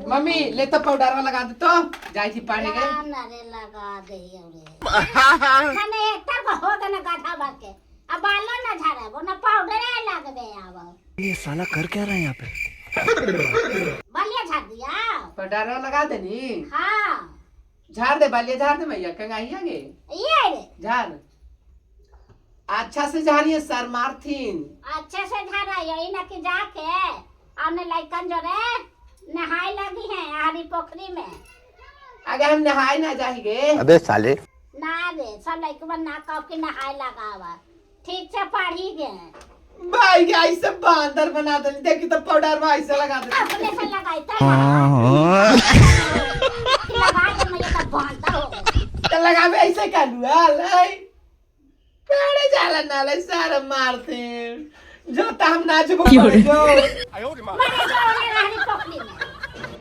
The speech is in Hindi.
मम्मी ले तो पाउडर लगा दे तो जाई थी पानी के रे लगा दे खाने एकटर को हो गना गाधा भर के अब बालो ना झाड़े वो ना पाउडर है लग दे अब ये साला कर क्या रहा है यहाँ पे बालिया झाड़ दिया पाउडर लगा देनी हाँ झाड़ दे बालिया झाड़ दे भैया कंगाई आगे ये रे झाड़ अच्छा से झाड़िए सर मारथिन अच्छे से झाड़ा यही ना कि जाके हमने लइकन जो रे नहाए लगी है हरी पोखरी में आगे हम नहाए ना जाएंगे अबे साले ना रे सब लइकन ना कह के नहाए लगावा ठीक से पढ़ी गए भाई के ऐसे बांदर बना दे देखी तो पाउडर में ऐसे लगा दे अपने से लगाई था लगा के मुझे तो बांधता हो तो लगावे ऐसे कालू हाल पेड़े जाला नाले सारा मारते जो तो हम नाच को जो मारे